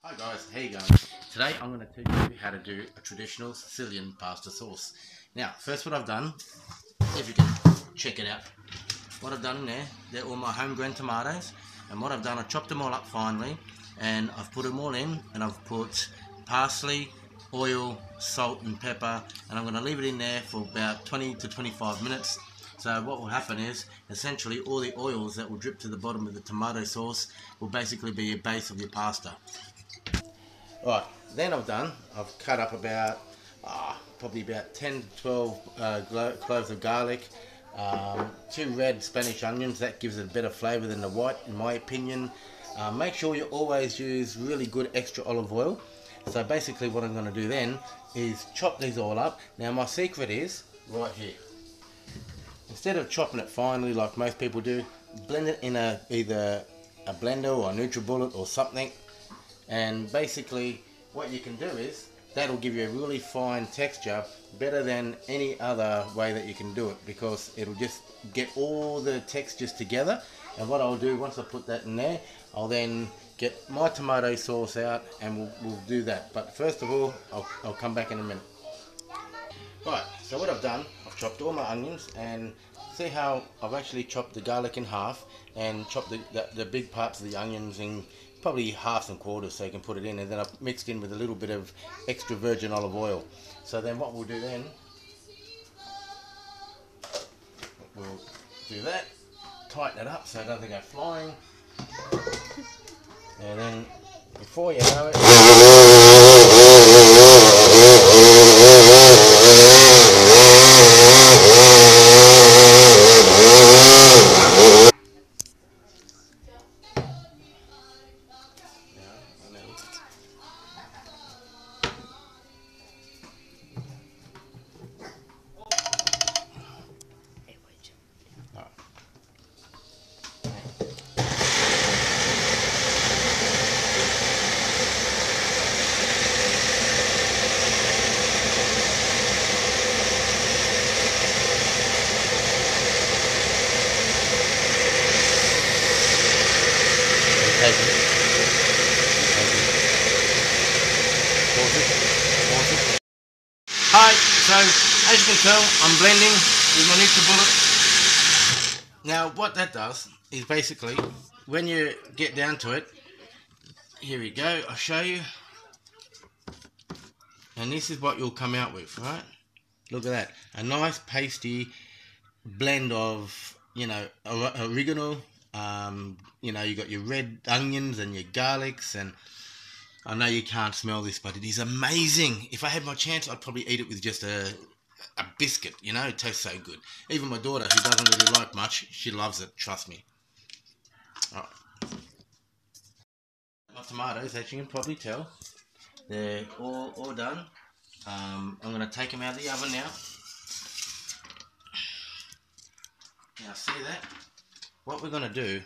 Hi guys, how you going? Today I'm going to teach you how to do a traditional Sicilian pasta sauce. Now, first what I've done, if you can check it out, what I've done in there, they're all my homegrown tomatoes, and what I've done, I chopped them all up finely, and I've put them all in, and I've put parsley, oil, salt and pepper, and I'm going to leave it in there for about 20 to 25 minutes. So what will happen is, essentially all the oils that will drip to the bottom of the tomato sauce will basically be a base of your pasta. Right, then I've cut up about probably about 10 to 12 cloves of garlic, 2 red Spanish onions. That gives it a better flavour than the white in my opinion. Make sure you always use really good extra olive oil. So basically what I'm going to do then is chop these all up. Now my secret is right here. Instead of chopping it finely like most people do, blend it in either a blender or a NutriBullet or something. And basically what you can do is that'll give you a really fine texture, better than any other way that you can do it, because it'll just get all the textures together. And what I'll do once I put that in there, I'll then get my tomato sauce out and we'll do that. But first of all, I'll come back in a minute. Right, so what I've done, I've chopped all my onions, and see how I've actually chopped the garlic in half and chopped the big parts of the onions in probably halves and quarters so you can put it in, and then I've mixed in with a little bit of extra virgin olive oil. So then what we'll do then, we'll do that, tighten it up so it doesn't go flying, and then before you know it, Hi, so as you can tell, I'm blending with my NutriBullet. Now what that does is basically, when you get down to it, here we go, I'll show you. And this is what you'll come out with, right? Look at that, a nice pasty blend of, you know, oregano, you know, you got your red onions and your garlics, and I know you can't smell this, but it is amazing. If I had my chance, I'd probably eat it with just a biscuit, you know, it tastes so good. Even my daughter, who doesn't really like much, she loves it, trust me. Right. My tomatoes, as you can probably tell, they're all done. I'm going to take them out of the oven now. Now see that? What we're going to do,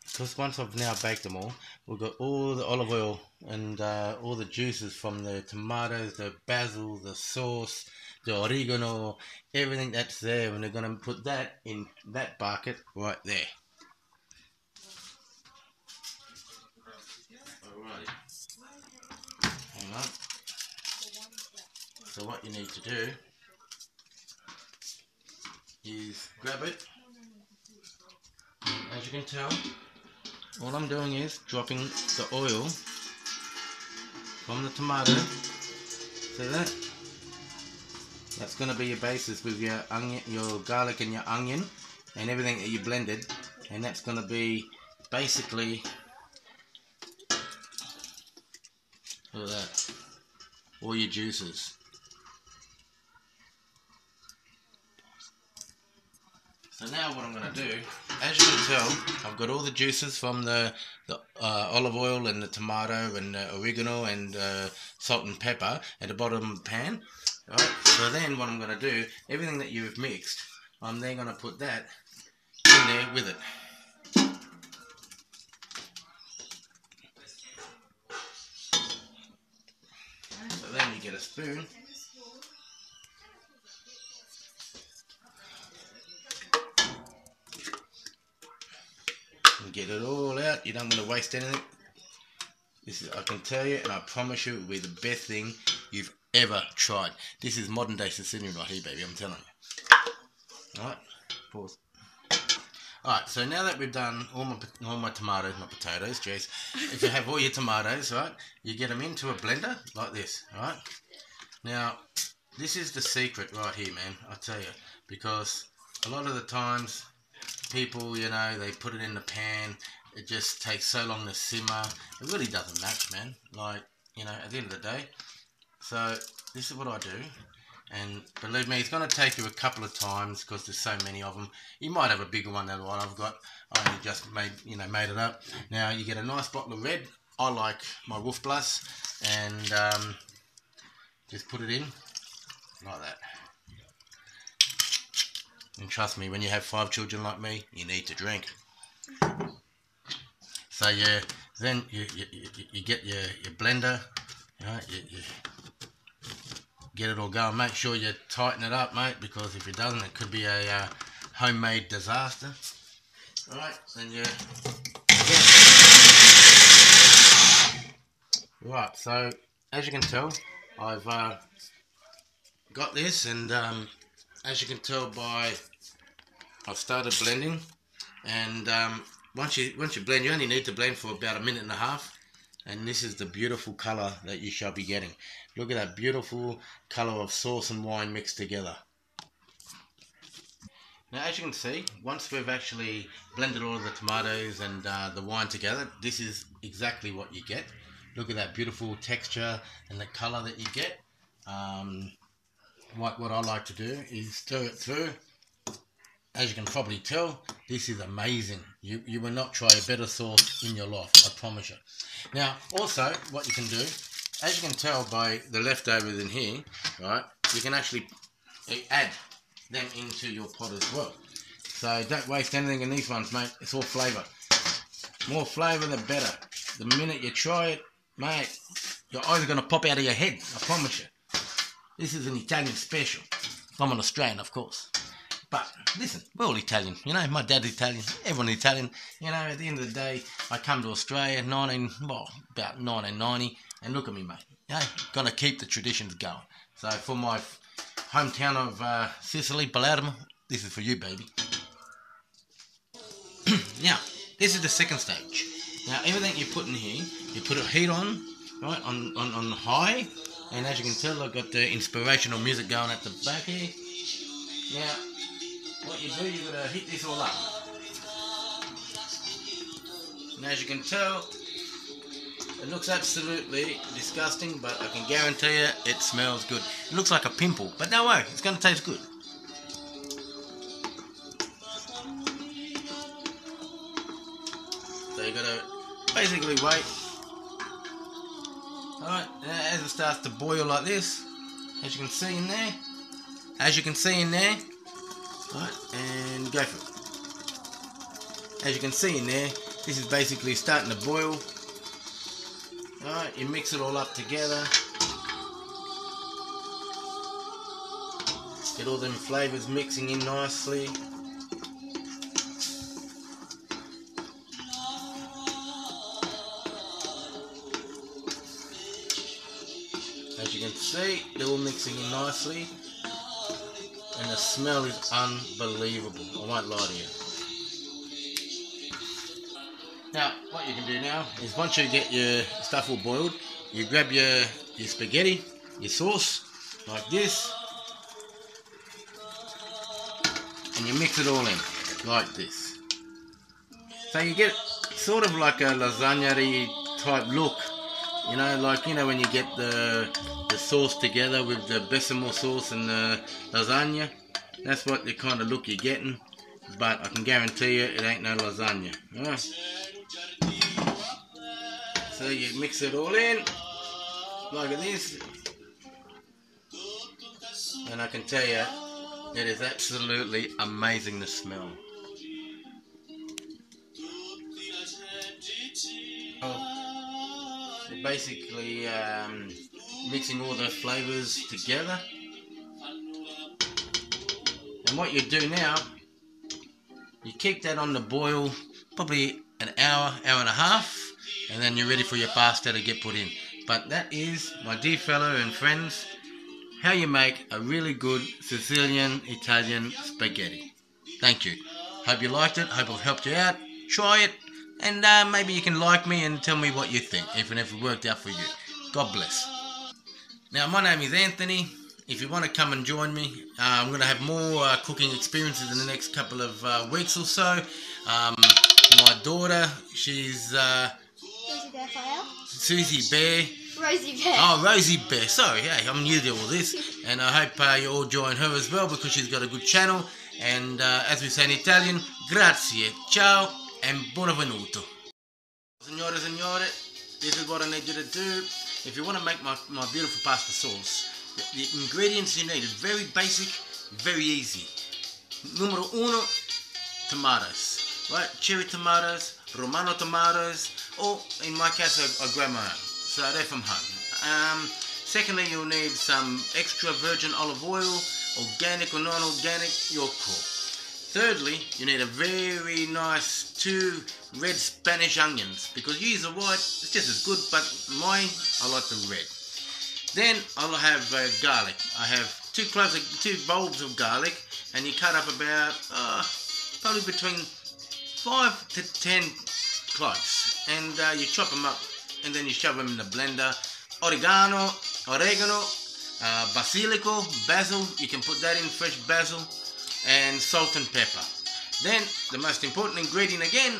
because once I've now baked them all, we've got all the olive oil and all the juices from the tomatoes, the basil, the sauce, the oregano, everything that's there, and they're going to put that in that bucket right there. Alrighty. Hang on. So what you need to do is grab it. And as you can tell, all I'm doing is dropping the oil from the tomato. See that? That's going to be your basis with your onion, your garlic and your onion and everything that you blended, and that's going to be basically, look at that, all your juices. So now what I'm going to do, as you can tell, I've got all the juices from the olive oil and the tomato and the oregano and salt and pepper at the bottom of the pan. Right? So then what I'm going to do, everything that you've mixed, I'm then going to put that in there with it. So then you get a spoon. And get it all out. You don't want to waste anything. This is, I can tell you, and I promise you, it will be the best thing you've ever tried. This is modern day Sicilian right here, baby. I'm telling you. All right, pause. All right. So now that we've done all my tomatoes, not potatoes, jeez. If you have all your tomatoes, right, you get them into a blender like this. All right. Now, this is the secret right here, man. I tell you, because a lot of the times, people, you know, they put it in the pan. It just takes so long to simmer. It really doesn't match, man. Like, you know, at the end of the day. So this is what I do, and believe me, it's going to take you a couple of times because there's so many of them. You might have a bigger one than what I've got. I only just made it up. Now you get a nice bottle of red. I like my Wolf Plus, and just put it in like that. And trust me, when you have 5 children like me, you need to drink. So yeah, then you get your blender, you get it all going. Make sure you tighten it up, mate, because if it doesn't, it could be a homemade disaster. Right, then you right. So as you can tell, I've got this, and as you can tell by I've started blending, and once you blend, you only need to blend for about 1.5 minutes, and this is the beautiful color that you shall be getting. Look at that beautiful color of sauce and wine mixed together. Now, as you can see, once we've actually blended all of the tomatoes and the wine together, this is exactly what you get. Look at that beautiful texture and the color that you get. What I like to do is stir it through. As you can probably tell, this is amazing. You will not try a better sauce in your life, I promise you. Now, also, what you can do, as you can tell by the leftovers in here, right, you can actually add them into your pot as well. So don't waste anything in these ones, mate. It's all flavour. More flavour, the better. The minute you try it, mate, your eyes are going to pop out of your head, I promise you. This is an Italian special. I'm an Australian, of course. But listen, we're all Italian, you know. My dad's Italian, everyone's Italian. You know, at the end of the day, I come to Australia about 1990, and look at me, mate. You know, gotta keep the traditions going. So for my hometown of Sicily, Palermo, this is for you, baby. Now, this is the second stage. Now, everything you put in here, you put a heat on, right, on high, and as you can tell, I've got the inspirational music going at the back here. Now, what you do, you've got to heat this all up. And as you can tell, it looks absolutely disgusting, but I can guarantee you it smells good. It looks like a pimple, but don't worry, it's going to taste good. So you've got to basically wait. Alright, as it starts to boil like this, as you can see in there, right, and go for it. As you can see in there, this is basically starting to boil. Alright, you mix it all up together. Get all them flavours mixing in nicely. As you can see, they're all mixing in nicely. And the smell is unbelievable, I won't lie to you. Now, what you can do now is once you get your stuff all boiled, you grab your spaghetti, your sauce, like this, and you mix it all in, like this. So you get sort of like a lasagna-y type look, you know, like, you know, when you get the sauce together with the bechamel sauce and the lasagna, that's what the kind of look you're getting, but I can guarantee you it ain't no lasagna. Alright. So you mix it all in, like this, and I can tell you, it is absolutely amazing to smell. You're basically mixing all those flavours together. And what you do now, you keep that on the boil probably an hour, hour and a half, and then you're ready for your pasta to get put in. But that is, my dear fellow and friends, how you make a really good Sicilian Italian spaghetti. Thank you. Hope you liked it. Hope I've helped you out. Try it, and maybe you can like me and tell me what you think, if it worked out for you. God bless. Now, my name is Anthony. If you want to come and join me, I'm going to have more cooking experiences in the next couple of weeks or so. My daughter, she's Rosie Bear Fire. Susie Bear. Rosie Bear. Oh, Rosie Bear. Sorry, hey, I'm new to all this. And I hope you all join her as well, because she's got a good channel. And as we say in Italian, grazie, ciao, and buonvenuto. Signore, signore, this is what I need you to do. If you want to make my beautiful pasta sauce, the ingredients you need is very basic, very easy. Numero uno, tomatoes. Right? Cherry tomatoes, Romano tomatoes, or in my case, I grow my own. So they're from home. Secondly, you'll need some extra virgin olive oil, organic or non-organic, your call. Thirdly, you need a very nice 2 red Spanish onions, because you use the white, it's just as good, but I like the red. Then I'll have garlic. I have 2 bulbs of garlic, and you cut up about probably between 5 to 10 cloves, and you chop them up, and then you shove them in the blender. Oregano, basilico, basil, you can put that in, fresh basil, and salt and pepper. Then the most important ingredient again,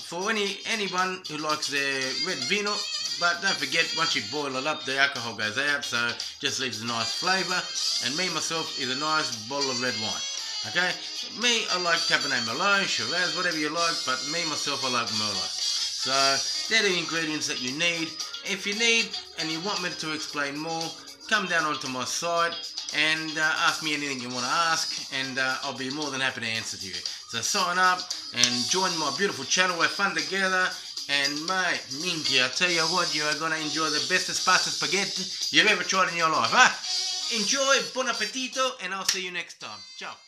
for anyone who likes their red vino, but don't forget, once you boil it up, the alcohol goes out, so just leaves a nice flavour. And me myself is a nice bottle of red wine. Okay, me, I like Cabernet Merlot, Shiraz, whatever you like, but me myself, I like Merlot. So they're the ingredients that you need. If you need and you want me to explain more, come down onto my site and ask me anything you want to ask, and I'll be more than happy to answer to you. So sign up and join my beautiful channel. We're fun together, and mate, minchia, I tell you what, you are going to enjoy the bestest pasta spaghetti you've ever tried in your life, huh? Enjoy, buon appetito, and I'll see you next time. Ciao.